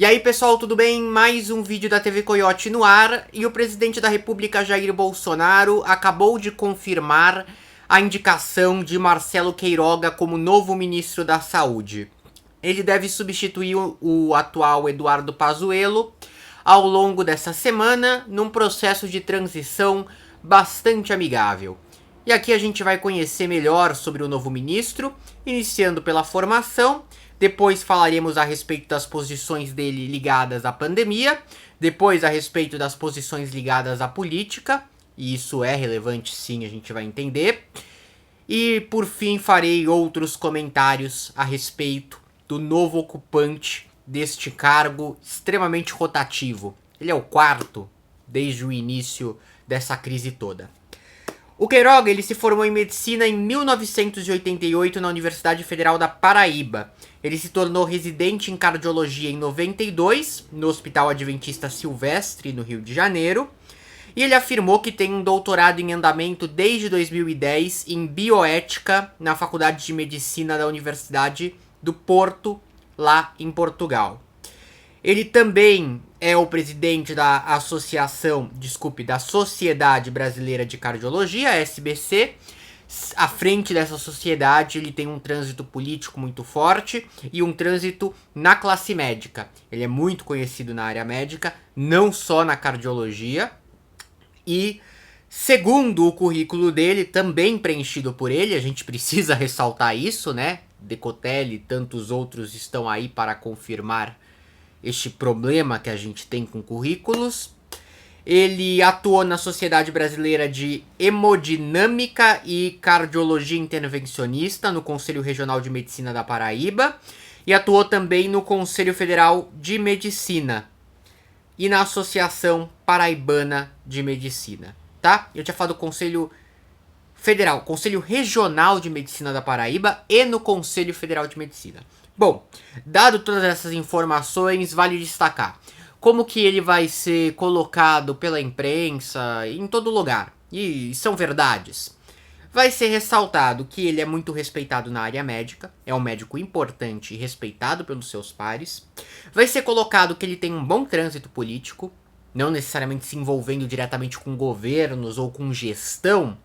E aí pessoal, tudo bem? Mais um vídeo da TV Coyote no ar, e o presidente da República Jair Bolsonaro acabou de confirmar a indicação de Marcelo Queiroga como novo ministro da Saúde. Ele deve substituir o atual Eduardo Pazuello ao longo dessa semana, num processo de transição bastante amigável. E aqui a gente vai conhecer melhor sobre o novo ministro, iniciando pela formação. Depois falaremos a respeito das posições dele ligadas à pandemia. Depois a respeito das posições ligadas à política. E isso é relevante sim, a gente vai entender. E por fim farei outros comentários a respeito do novo ocupante deste cargo extremamente rotativo. Ele é o quarto desde o início dessa crise toda. O Queiroga ele se formou em medicina em 1988 na Universidade Federal da Paraíba. Ele se tornou residente em cardiologia em 92 no Hospital Adventista Silvestre, no Rio de Janeiro. E ele afirmou que tem um doutorado em andamento desde 2010 em bioética na Faculdade de Medicina da Universidade do Porto, lá em Portugal. Ele também é o presidente da da Sociedade Brasileira de Cardiologia, SBC. À frente dessa sociedade, ele tem um trânsito político muito forte e um trânsito na classe médica. Ele é muito conhecido na área médica, não só na cardiologia. E, segundo o currículo dele, também preenchido por ele, a gente precisa ressaltar isso, né? Decotelli e tantos outros estão aí para confirmar este problema que a gente tem com currículos. Ele atuou na Sociedade Brasileira de Hemodinâmica e Cardiologia Intervencionista, no Conselho Regional de Medicina da Paraíba, e atuou também no Conselho Federal de Medicina e na Associação Paraibana de Medicina, tá? Eu tinha falado do Conselho Federal, Conselho Regional de Medicina da Paraíba e no Conselho Federal de Medicina. Bom, dado todas essas informações, vale destacar como que ele vai ser colocado pela imprensa em todo lugar. E são verdades. Vai ser ressaltado que ele é muito respeitado na área médica, é um médico importante e respeitado pelos seus pares. Vai ser colocado que ele tem um bom trânsito político, não necessariamente se envolvendo diretamente com governos ou com gestão.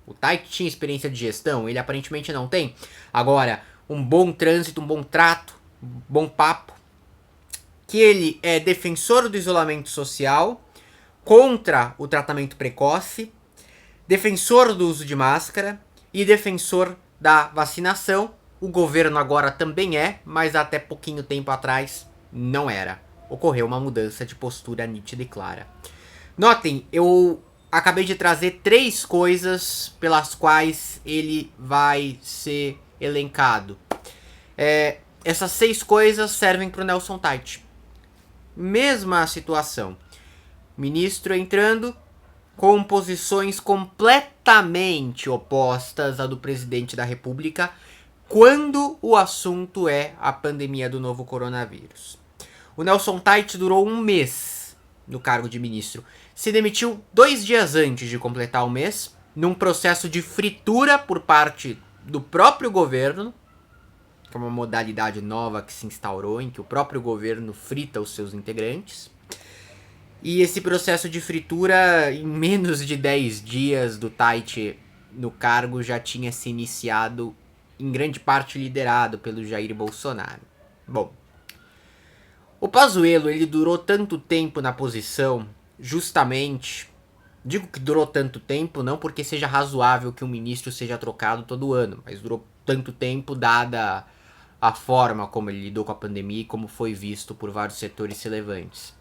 O Taik tinha experiência de gestão, ele aparentemente não tem. Agora, um bom trânsito, um bom trato, um bom papo. Que ele é defensor do isolamento social, contra o tratamento precoce, defensor do uso de máscara e defensor da vacinação. O governo agora também é, mas até pouquinho tempo atrás não era. Ocorreu uma mudança de postura nítida e clara. Notem, eu acabei de trazer 3 coisas pelas quais ele vai ser elencado. Essas 6 coisas servem para o Nelson Tait. Mesma situação. Ministro entrando com posições completamente opostas à do presidente da República quando o assunto é a pandemia do novo coronavírus. O Nelson Tait durou 1 mês no cargo de ministro. Se demitiu 2 dias antes de completar o mês, num processo de fritura por parte do próprio governo, que é uma modalidade nova que se instaurou, em que o próprio governo frita os seus integrantes. E esse processo de fritura, em menos de 10 dias do Tait no cargo, já tinha se iniciado, em grande parte liderado pelo Jair Bolsonaro. Bom, o Pazuello ele durou tanto tempo na posição, justamente, digo que durou tanto tempo não porque seja razoável que um ministro seja trocado todo ano, mas durou tanto tempo dada a forma como ele lidou com a pandemia e como foi visto por vários setores relevantes.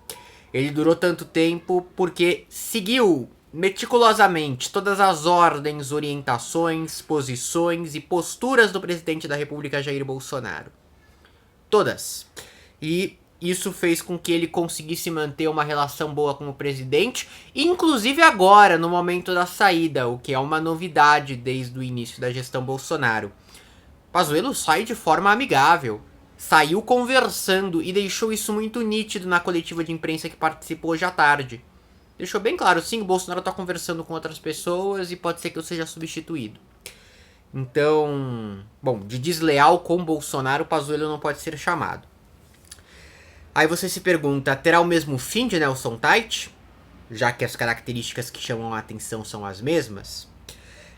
Ele durou tanto tempo porque seguiu meticulosamente todas as ordens, orientações, posições e posturas do presidente da República Jair Bolsonaro. Todas. E isso fez com que ele conseguisse manter uma relação boa com o presidente, inclusive agora, no momento da saída, o que é uma novidade desde o início da gestão Bolsonaro. Pazuello sai de forma amigável, saiu conversando e deixou isso muito nítido na coletiva de imprensa que participou hoje à tarde. Deixou bem claro, sim, o Bolsonaro está conversando com outras pessoas e pode ser que eu seja substituído. Então, bom, de desleal com Bolsonaro, Pazuello não pode ser chamado. Aí você se pergunta, terá o mesmo fim de Nelson Tait? Já que as características que chamam a atenção são as mesmas?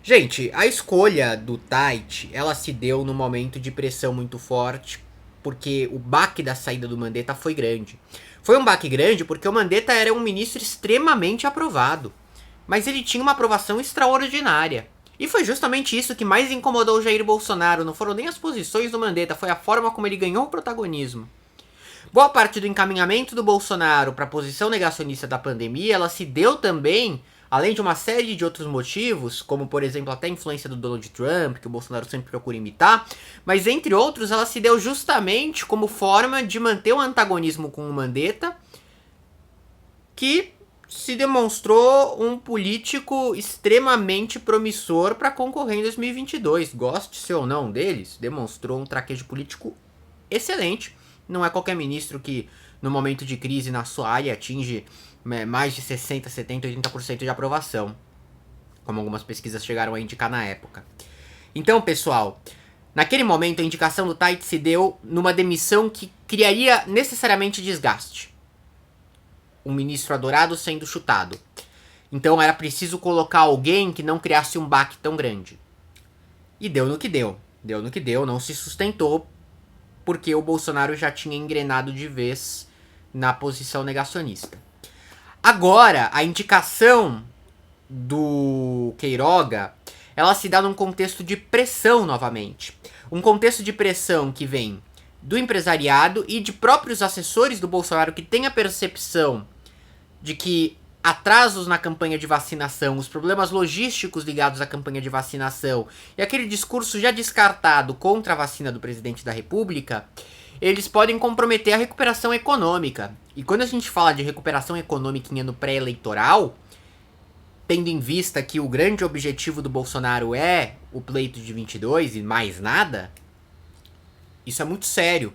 Gente, a escolha do Tait, ela se deu num momento de pressão muito forte, porque o baque da saída do Mandetta foi grande. Foi um baque grande porque o Mandetta era um ministro extremamente aprovado, mas ele tinha uma aprovação extraordinária. E foi justamente isso que mais incomodou o Jair Bolsonaro, não foram nem as posições do Mandetta, foi a forma como ele ganhou o protagonismo. Boa parte do encaminhamento do Bolsonaro para a posição negacionista da pandemia, ela se deu também, além de uma série de outros motivos, como por exemplo até a influência do Donald Trump, que o Bolsonaro sempre procura imitar, mas entre outros ela se deu justamente como forma de manter o antagonismo com o Mandetta, que se demonstrou um político extremamente promissor para concorrer em 2022. Goste-se ou não deles, demonstrou um traquejo político excelente. Não é qualquer ministro que, no momento de crise na sua área, atinge mais de 60%, 70%, 80% de aprovação, como algumas pesquisas chegaram a indicar na época. Então, pessoal, naquele momento a indicação do Tait se deu numa demissão que criaria necessariamente desgaste. Um ministro adorado sendo chutado. Então era preciso colocar alguém que não criasse um baque tão grande. E deu no que deu. Deu no que deu, não se sustentou, porque o Bolsonaro já tinha engrenado de vez na posição negacionista. Agora, a indicação do Queiroga, ela se dá num contexto de pressão novamente. Um contexto de pressão que vem do empresariado e de próprios assessores do Bolsonaro que têm a percepção de que atrasos na campanha de vacinação, os problemas logísticos ligados à campanha de vacinação e aquele discurso já descartado contra a vacina do presidente da República, eles podem comprometer a recuperação econômica. E quando a gente fala de recuperação econômica em ano pré-eleitoral, tendo em vista que o grande objetivo do Bolsonaro é o pleito de 22 e mais nada, isso é muito sério.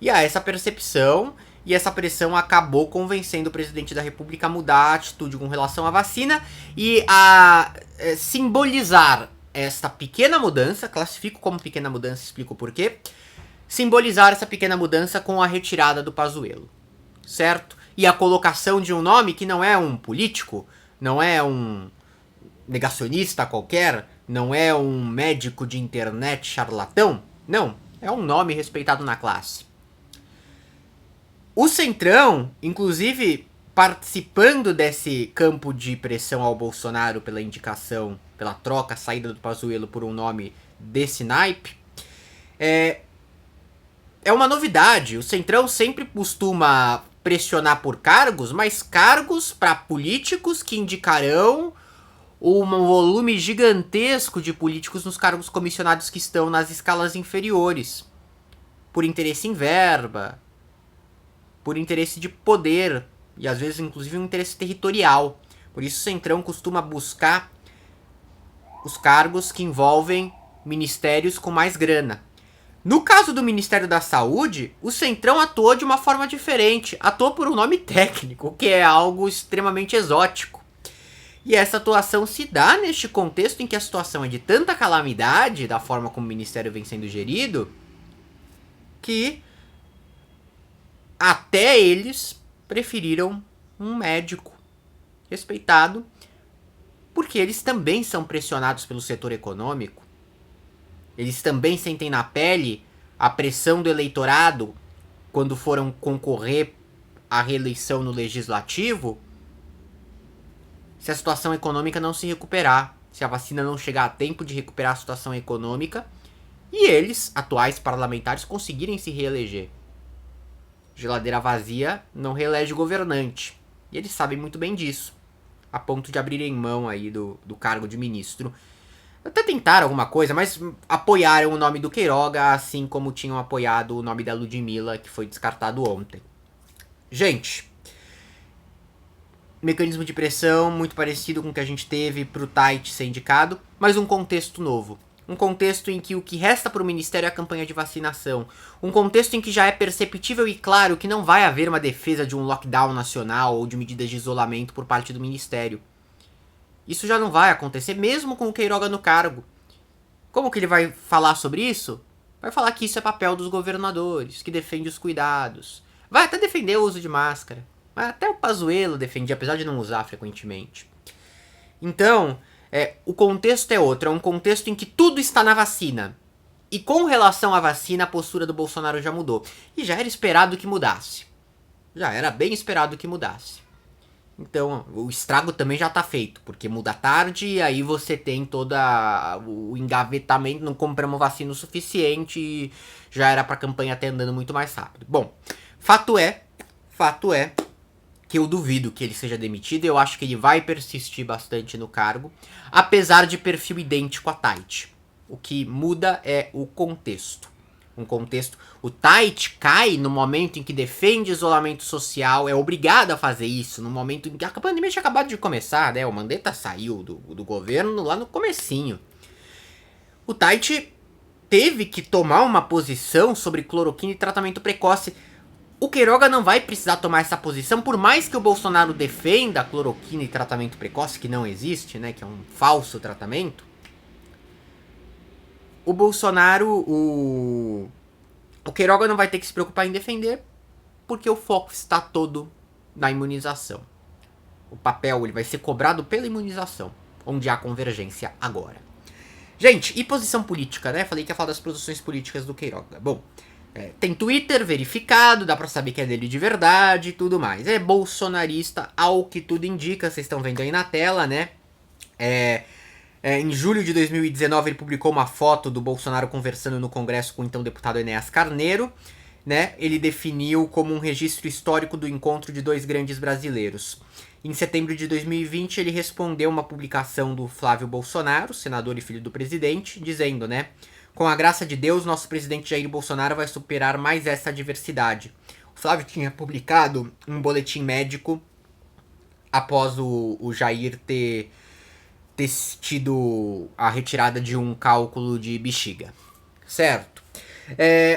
E há essa percepção, e essa pressão acabou convencendo o presidente da República a mudar a atitude com relação à vacina e a simbolizar esta pequena mudança, classifico como pequena mudança, explico por quê, simbolizar essa pequena mudança com a retirada do Pazuello, certo? E a colocação de um nome que não é um político, não é um negacionista qualquer, não é um médico de internet charlatão, não, é um nome respeitado na classe. O Centrão, inclusive, participando desse campo de pressão ao Bolsonaro pela indicação, pela troca, saída do Pazuello por um nome desse naipe, é uma novidade. O Centrão sempre costuma pressionar por cargos, mas cargos para políticos que indicarão um volume gigantesco de políticos nos cargos comissionados que estão nas escalas inferiores, por interesse em verba, por interesse de poder e às vezes inclusive um interesse territorial. Por isso o Centrão costuma buscar os cargos que envolvem ministérios com mais grana. No caso do Ministério da Saúde, o Centrão atuou de uma forma diferente, atuou por um nome técnico, que é algo extremamente exótico. E essa atuação se dá neste contexto em que a situação é de tanta calamidade, da forma como o Ministério vem sendo gerido, que até eles preferiram um médico respeitado, porque eles também são pressionados pelo setor econômico. Eles também sentem na pele a pressão do eleitorado quando foram concorrer à reeleição no legislativo, se a situação econômica não se recuperar, se a vacina não chegar a tempo de recuperar a situação econômica, e eles, atuais parlamentares, conseguirem se reeleger. Geladeira vazia não reelege governante. E eles sabem muito bem disso, a ponto de abrirem mão aí do cargo de ministro. Até tentaram alguma coisa, mas apoiaram o nome do Queiroga, assim como tinham apoiado o nome da Ludmilla, que foi descartado ontem. Gente, mecanismo de pressão muito parecido com o que a gente teve para o Tait ser indicado, mas um contexto novo. Um contexto em que o que resta para o Ministério é a campanha de vacinação. Um contexto em que já é perceptível e claro que não vai haver uma defesa de um lockdown nacional ou de medidas de isolamento por parte do Ministério. Isso já não vai acontecer, mesmo com o Queiroga no cargo. Como que ele vai falar sobre isso? Vai falar que isso é papel dos governadores, que defende os cuidados. Vai até defender o uso de máscara. Até o Pazuello defendia, apesar de não usar frequentemente. Então, o contexto é outro. É um contexto em que tudo está na vacina. E com relação à vacina, a postura do Bolsonaro já mudou. E já era esperado que mudasse. Já era bem esperado que mudasse. Então, o estrago também já tá feito, porque muda tarde e aí você tem todo o engavetamento, não compramos vacina o suficiente e já era pra campanha até andando muito mais rápido. Bom, fato é que eu duvido que ele seja demitido, eu acho que ele vai persistir bastante no cargo, apesar de perfil idêntico a Tait. O que muda é o contexto. Um contexto. O Tait cai no momento em que defende isolamento social, é obrigado a fazer isso, no momento em que a pandemia tinha acabado de começar, né? O Mandetta saiu do governo lá no comecinho. O Tait teve que tomar uma posição sobre cloroquina e tratamento precoce. O Queiroga não vai precisar tomar essa posição, por mais que o Bolsonaro defenda a cloroquina e tratamento precoce, que não existe, né? Que é um falso tratamento. O Bolsonaro, o Queiroga não vai ter que se preocupar em defender, porque o foco está todo na imunização. O papel ele vai ser cobrado pela imunização, onde há convergência agora. Gente, e posição política, né? Falei que ia falar das posições políticas do Queiroga. Bom, tem Twitter verificado, dá pra saber que é dele de verdade e tudo mais. É bolsonarista, ao que tudo indica, vocês estão vendo aí na tela, né? Em julho de 2019 ele publicou uma foto do Bolsonaro conversando no Congresso com o então deputado Enéas Carneiro, né? Ele definiu como um registro histórico do encontro de dois grandes brasileiros. Em setembro de 2020 ele respondeu uma publicação do Flávio Bolsonaro, senador e filho do presidente, dizendo, né? Com a graça de Deus, nosso presidente Jair Bolsonaro vai superar mais essa adversidade. O Flávio tinha publicado um boletim médico após o Jair ter tido a retirada de um cálculo de bexiga, certo?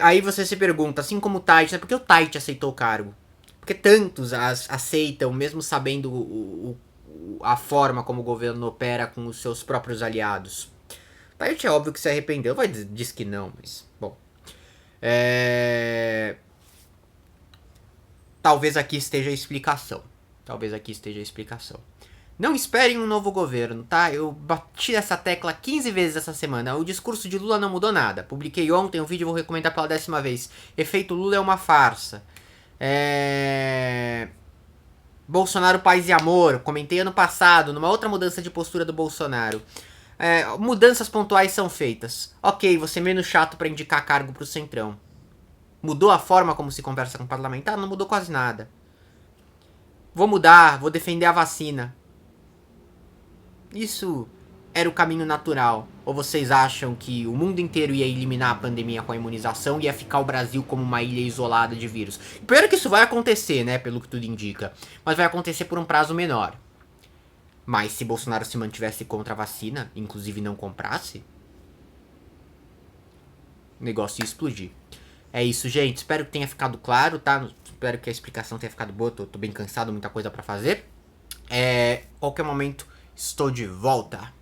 Aí você se pergunta, assim como o Tait, né? Por que o Tait aceitou o cargo? Porque tantos aceitam, mesmo sabendo a forma como o governo opera com os seus próprios aliados. O Tait é óbvio que se arrependeu, diz que não, mas, bom. Talvez aqui esteja a explicação. Não esperem um novo governo, tá? Eu bati essa tecla 15 vezes essa semana. O discurso de Lula não mudou nada. Publiquei ontem um vídeo e vou recomendar pela 10ª vez. Efeito Lula é uma farsa. Bolsonaro, paz e amor. Comentei ano passado, numa outra mudança de postura do Bolsonaro. Mudanças pontuais são feitas. Ok, você menos chato pra indicar cargo pro Centrão. Mudou a forma como se conversa com o parlamentar? Não mudou quase nada. Vou mudar, vou defender a vacina. Isso era o caminho natural? Ou vocês acham que o mundo inteiro ia eliminar a pandemia com a imunização e ia ficar o Brasil como uma ilha isolada de vírus? Pior é que isso vai acontecer, né? Pelo que tudo indica. Mas vai acontecer por um prazo menor. Mas se Bolsonaro se mantivesse contra a vacina, inclusive não comprasse, o negócio ia explodir. É isso, gente. Espero que tenha ficado claro, tá? Espero que a explicação tenha ficado boa. Tô bem cansado, muita coisa pra fazer. Qualquer momento estou de volta.